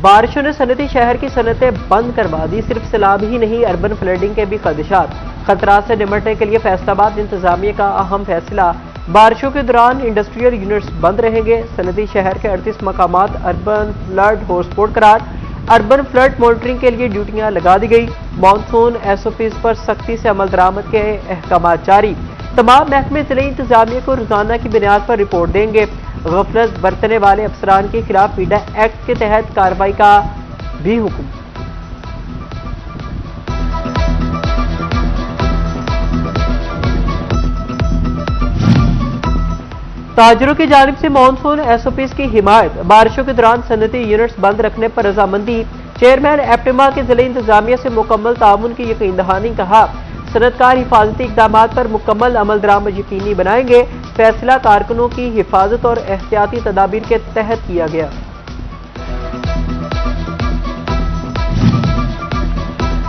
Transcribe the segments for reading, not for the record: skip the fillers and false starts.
बारिशों ने सनती शहर की सनतें बंद करवा दी। सिर्फ सैलाब ही नहीं, अर्बन फ्लडिंग के भी खदशात। खतरात से निपटने के लिए फैसलाबाद इंतजामिया का अहम फैसला। बारिशों के दौरान इंडस्ट्रियल यूनिट्स बंद रहेंगे। सनती शहर के 38 मकामात अर्बन फ्लड हॉटस्पॉट करार। अर्बन फ्लड मॉनिटरिंग के लिए ड्यूटियां लगा दी गई। मानसून SOPs पर सख्ती से अमल दरामद के अहकाम जारी। तमाम महकमे जिले इंतजामिया को रोजाना की बुनियाद पर रिपोर्ट देंगे। गफलत बरतने वाले अफसरान के खिलाफ पीडा एक्ट के तहत कार्रवाई का भी हुक्म। ताजरों की जानिब से मानसून SOPs की हिमायत। बारिशों के दौरान सनती यूनिट्स बंद रखने पर रजामंदी। चेयरमैन एप्टिमा के जिले इंतजामिया से मुकम्मल ताउन की यकीन दहानी। कहा, सनतकार हिफाजती इकदाम पर मुकम्मल अमल दरामद यकीनी बनाएंगे। फैसला कारकुनों की हिफाजत और एहतियाती तदाबीर के तहत किया गया।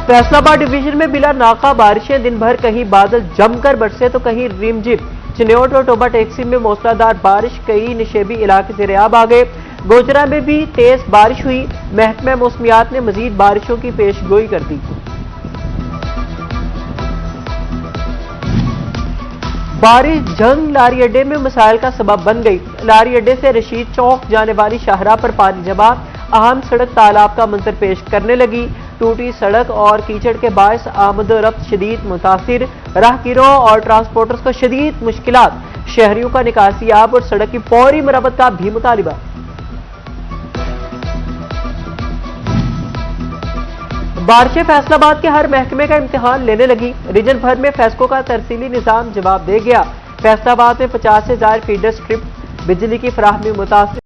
फैसलाबाद डिवीजन में बिला नाका बारिशें। दिन भर कहीं बादल जमकर बरसे तो कहीं रिमझिम। चिन्योट और टोबा टैक्सी में मौसलाधार बारिश। कई निशेबी इलाके ज़ेर-ए-आब आ गए। गोजरा में भी तेज बारिश हुई। महकमा मौसमियात ने मजीद बारिशों की पेशगोई कर दी। बारिश जंग लारी अड्डे में मसाइल का सबब बन गई। लारी अड्डे से रशीद चौक जाने वाली शाहराह पर पानी जमा। अहम सड़क तालाब का मंजर पेश करने लगी। टूटी सड़क और कीचड़ के बायस आमद-ओ-रफ्त शदीद मुतासिर। राहगीरों और ट्रांसपोर्टर्स को शदीद मुश्किलात। शहरियों का निकासियाब और सड़क की फौरी मरम्मत का भी मुतालिबा। बारिशें फैसलाबाद के हर महकमे का इम्तिहान लेने लगी। रीजन भर में फैसको का तरसीली निजाम जवाब दे गया। फैसलाबाद में 50 से ज्यादा फीडर स्ट्रिप। बिजली की फराहमी मुतासिर।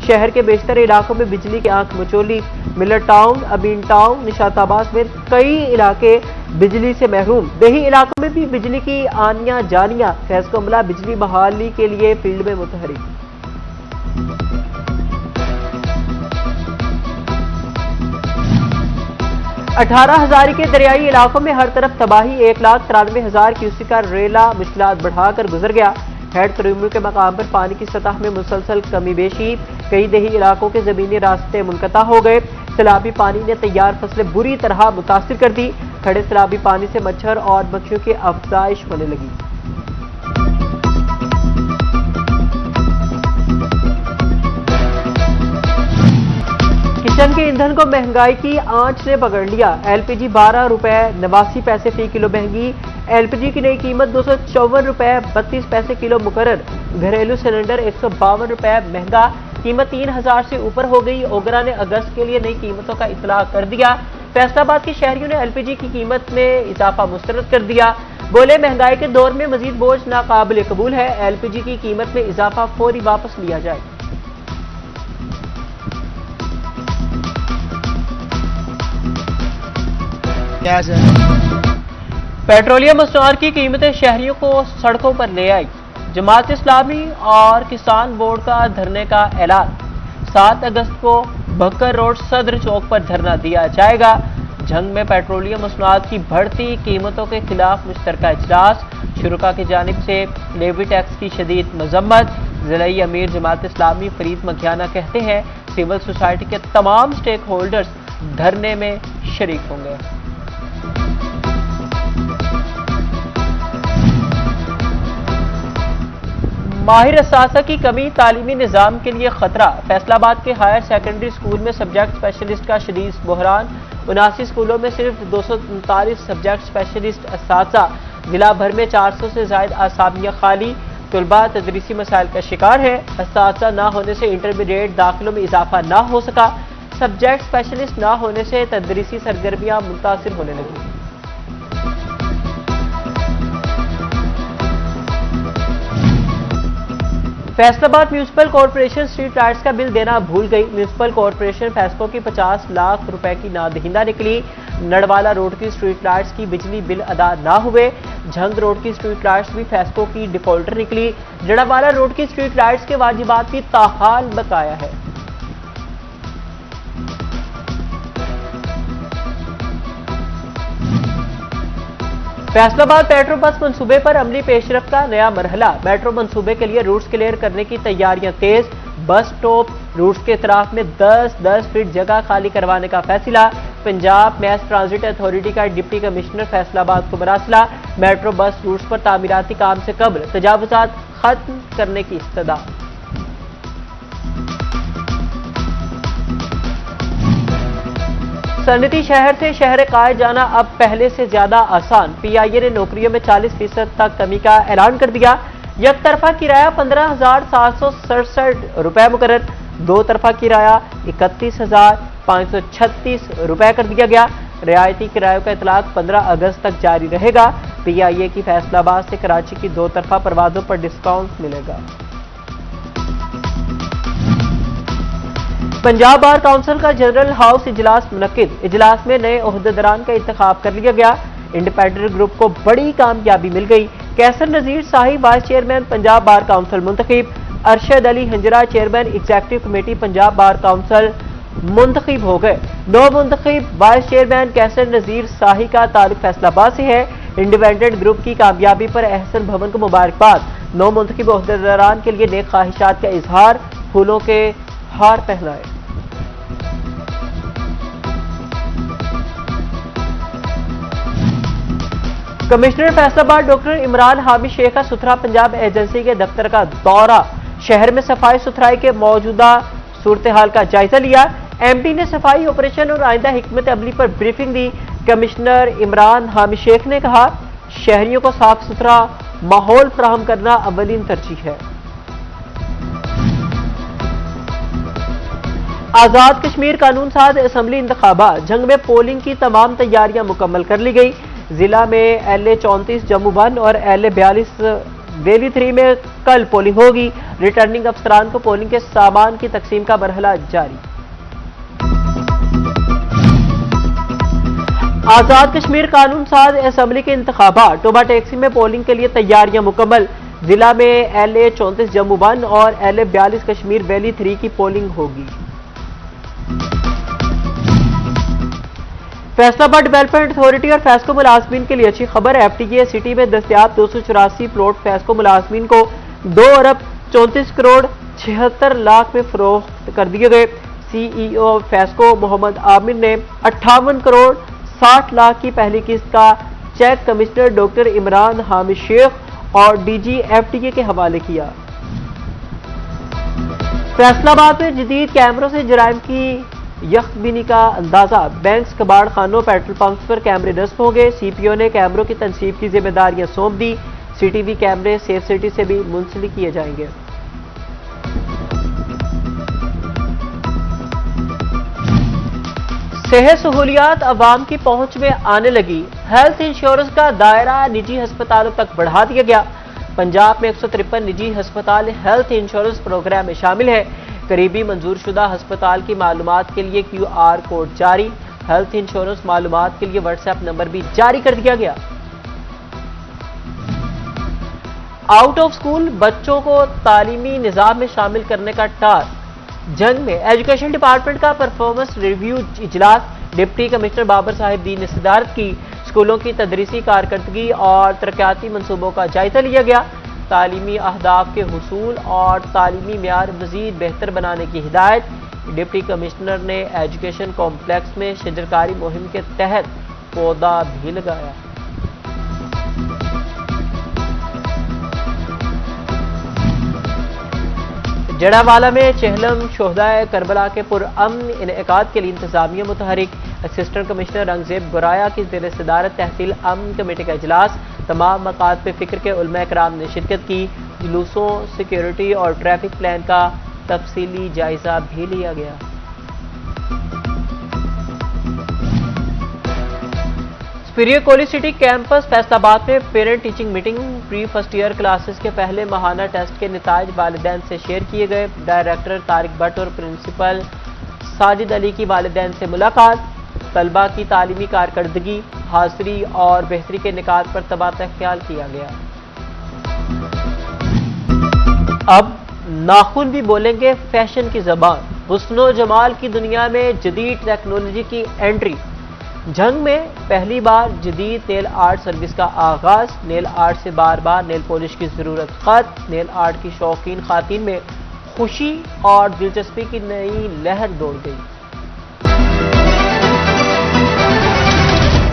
शहर के बेशतर इलाकों में बिजली की आंख मचोली। मिलर टाउन, अबीन टाउन, निशाताबाद में कई इलाके बिजली से महरूम। देही इलाकों में भी बिजली की आनियां जानियां। फैसको अमला बिजली बहाली के लिए फील्ड में मुतहरिक। 18,000 के दरियाई इलाकों में हर तरफ तबाही। 1,93,000 क्यूसेक का रेला मुश्किलात बढ़ाकर गुजर गया। हेड क्रीमू के मकाम पर पानी की सतह में मुसलसल कमी बेशी। कई देही इलाकों के जमीनी रास्ते मुनक़ता हो गए। सैलाबी पानी ने तैयार फसलें बुरी तरह मुतासिर कर दी। खड़े सैलाबी पानी से मच्छर और मक्खियों की अफजाइश होने लगी। किचन के ईंधन को महंगाई की आंच ने पकड़ लिया। LPG 12 रुपए 89 पैसे फी किलो महंगी। LPG की नई कीमत 254 रुपए 32 पैसे किलो मुकर्रर। घरेलू सिलेंडर 152 रुपए महंगा। कीमत 3,000 से ऊपर हो गई। ओगरा ने अगस्त के लिए नई कीमतों का इतला कर दिया। फैसलाबाद के शहरियों ने LPG की कीमत में इजाफा मुस्तरद कर दिया। बोले, महंगाई के दौर में मजीद बोझ नाकाबिल कबूल है। LPG की कीमत में इजाफा फौरी वापस लिया जाए। पेट्रोलियम मसनूआत की कीमतें शहरियों को सड़कों पर ले आई। जमात इस्लामी और किसान बोर्ड का धरने का ऐलान। 7 अगस्त को भक्कर रोड सदर चौक पर धरना दिया जाएगा। जंग में पेट्रोलियम मसनूआत की बढ़ती कीमतों के खिलाफ मुश्तरका इजलास। शुरका की जानिब से लेवी टैक्स की शदीद मजम्मत। जिलाई अमीर जमात इस्लामी फरीद मघियाना कहते हैं, सिविल सोसाइटी के तमाम स्टेक होल्डर्स धरने में शरीक होंगे। माहिर असासा की कमी तालीमी निज़ाम के लिए खतरा। फैसलाबाद के हायर सेकेंडरी स्कूल में सब्जेक्ट स्पेशलिस्ट का शदीद बहरान। 79 स्कूलों में सिर्फ 239 सब्जेक्ट स्पेशलिस्ट असातिज़ा। जिला भर में 400 से ज्यादा आसामियां खाली। तुलबा तदरीसी मसाइल का शिकार है। असातिज़ा ना होने से इंटरमीडिएट दाखिलों में इजाफा ना हो सका। सब्जेक्ट स्पेशलिस्ट ना होने से तदरीसी सरगर्मियां मुतासिर होने लगी। Faisalabad municipal corporation street lights का बिल देना भूल गई। म्यूनिसिपल कॉरपोरेशन फैसको की 50 लाख रुपए की नादहिंदा निकली। नड़वाला रोड की स्ट्रीट लाइट्स की बिजली बिल अदा ना हुए। झंग रोड की स्ट्रीट लाइट्स भी फैसको की डिफॉल्टर निकली। जड़ावाला रोड की स्ट्रीट लाइट्स के वाजिबात भी ताहाल बकाया है। फैसलाबाद मेट्रो बस मंसूबे पर अमली पेशरफ्त का नया मरहला। मेट्रो मंसूबे के लिए रूट्स क्लियर करने की तैयारियां तेज। बस स्टॉप रूट्स के इतराफ में 10-10 फीट जगह खाली करवाने का फैसला। पंजाब मैस ट्रांजिट अथॉरिटी का डिप्टी कमिश्नर फैसलाबाद को मरासला। मेट्रो बस रूट्स पर तामीराती काम से कबल तजावुजात खत्म करने की इस्तदा। सनती शहर से शहर कायद जाना अब पहले से ज्यादा आसान। पीआईए ने नौकरियों में 40% तक कमी का ऐलान कर दिया। एक तरफा किराया 15,767 रुपए मुकर्रर, दो तरफा किराया 31,536 रुपए कर दिया गया। रियायती किरायों का इतलाक 15 अगस्त तक जारी रहेगा। पीआईए की फैसलाबाद से कराची की दो तरफा परवाजों पर डिस्काउंट मिलेगा। पंजाब बार काउंसिल का जनरल हाउस इजलास मुनक्किद। इजलास में नए ओहदेदारान का इंतखाब कर लिया गया। इंडिपेंडेंट ग्रुप को बड़ी कामयाबी मिल गई। Kaisar Nazir Shahi vice chairman Punjab bar council मुंतखब। Arshad Ali Hanjra chairman executive committee Punjab bar council मुंतखब हो गए। नौ मुंतखब वाइस चेयरमैन कैसर नजीर शाही का ताल्लुक फैसलाबाद से है। इंडिपेंडेंट ग्रुप की कामयाबी पर एहसन भवन को मुबारकबाद। नौ मुंतखब ओहदेदारान के लिए नेक ख्वाहिशात का इजहार। फूलों के हार पहनाए। कमिश्नर फैसलाबाद डॉक्टर इमरान हामिद शेख का सुथरा पंजाब एजेंसी के दफ्तर का दौरा। शहर में सफाई सुथराई के मौजूदा सूरत हाल का जायजा लिया। एमडी ने सफाई ऑपरेशन और आइंदा हिकमत अमली पर ब्रीफिंग दी। कमिश्नर इमरान हामिद शेख ने कहा, शहरियों को साफ सुथरा माहौल फराहम करना अवलीन तरजीह है। आजाद कश्मीर कानून साज असम्बली इंतखाबात। जंग में पोलिंग की तमाम तैयारियां मुकम्मल कर ली गई। जिला में LA-34 जम्मू 1 और LA-42 वैली 3 में कल पोलिंग होगी। रिटर्निंग अफसरान को पोलिंग के सामान की तकसीम का मरहला जारी। आजाद कश्मीर कानून साज असम्बली के इंतखाबात। टोबा टैक्सी में पोलिंग के लिए तैयारियां मुकम्मल। जिला में LA-34 जम्मू 1 और LA-42 कश्मीर वैली 3 की पोलिंग होगी। फैसलाबाद डेवलपमेंट अथॉरिटी और फैस्को मुलाजमीन के लिए अच्छी खबर। FTA सिटी में दस्तयाब 284 प्लॉट फैस्को मुलाजमीन को 2 अरब 34 करोड़ 76 लाख में फरोख्त कर दिए गए। CEO फैस्को मोहम्मद आमिर ने 58 करोड़ 60 लाख की पहली किस्त का cheque commissioner doctor Imran Hamid Sheikh और DG FTA के हवाले किया। फैसलाबाद में जदीद कैमरों से जराइम की यकबिनी का अंदाजा। बैंक्स, कबाड़ खानों, पेट्रोल पंप्स पर कैमरे नस्ब होंगे। CPO ने कैमरों की तनसीब की जिम्मेदारियां सौंप दी। CTV कैमरे सेफ सिटी से भी मुंसलिक किए जाएंगे। सेहत सहूलियात अवाम की पहुंच में आने लगी। हेल्थ इंश्योरेंस का दायरा निजी अस्पतालों तक बढ़ा दिया गया। पंजाब में 153 निजी अस्पताल हेल्थ इंश्योरेंस प्रोग्राम में शामिल है। करीबी मंजूरशुदा अस्पताल की मालूमात के लिए QR कोड जारी। हेल्थ इंश्योरेंस मालूमात के लिए WhatsApp नंबर भी जारी कर दिया गया। आउट ऑफ स्कूल बच्चों को तालीमी निजाम में शामिल करने का टार। जंग में एजुकेशन डिपार्टमेंट का परफॉर्मेंस रिव्यू इजलास। डिप्टी कमिश्नर बाबर साहिब दीन ने सदारत की। स्कूलों की तदरीसी कारकर्दगी और तरक्याती मनसूबों का जायजा लिया गया। तालीमी अहदाफ के हुसूल और तालीमी मेयार मजीद बेहतर बनाने की हिदायत। डिप्टी कमिश्नर ने एजुकेशन कॉम्प्लेक्स में शजरकारी मुहिम के तहत पौधा भी लगाया। जड़ावाला में चहलम शोहदाए करबला के पुरअमन इनेकाद के लिए इंतजामिया मुतहरिक। असिस्टेंट कमिश्नर रंगजेब बुराया की ज़ेर सदारत तहसील अमन कमेटी का इजलास। तमाम मकात पे फिक्र के उलमा कराम ने शिरकत की। जुलूसों, सिक्योरिटी और ट्रैफिक प्लान का तफसीली जायजा भी लिया गया। Superior College city campus Faisalabad में parent teaching meeting. Pre first year classes के पहले माहाना टेस्ट के नताइज वालिदैन से शेयर किए गए। डायरेक्टर तारिक भट्ट और प्रिंसिपल साजिद अली की वालिदैन से मुलाकात। तलबा की तालीमी कारकर्दगी, हाजिरी और बेहतरी के निकात पर तबादला ख्याल किया गया। अब नाखून भी बोलेंगे फैशन की जबान। हुस्नो जमाल की दुनिया में जदीद टेक्नोलॉजी की एंट्री। जंग में पहली बार जदीद नेल आर्ट सर्विस का आगाज। नेल आर्ट से बार बार नेल पॉलिश की जरूरत खत्म। नेल आर्ट की शौकीन खातीन में खुशी और दिलचस्पी की नई लहर दौड़ गई।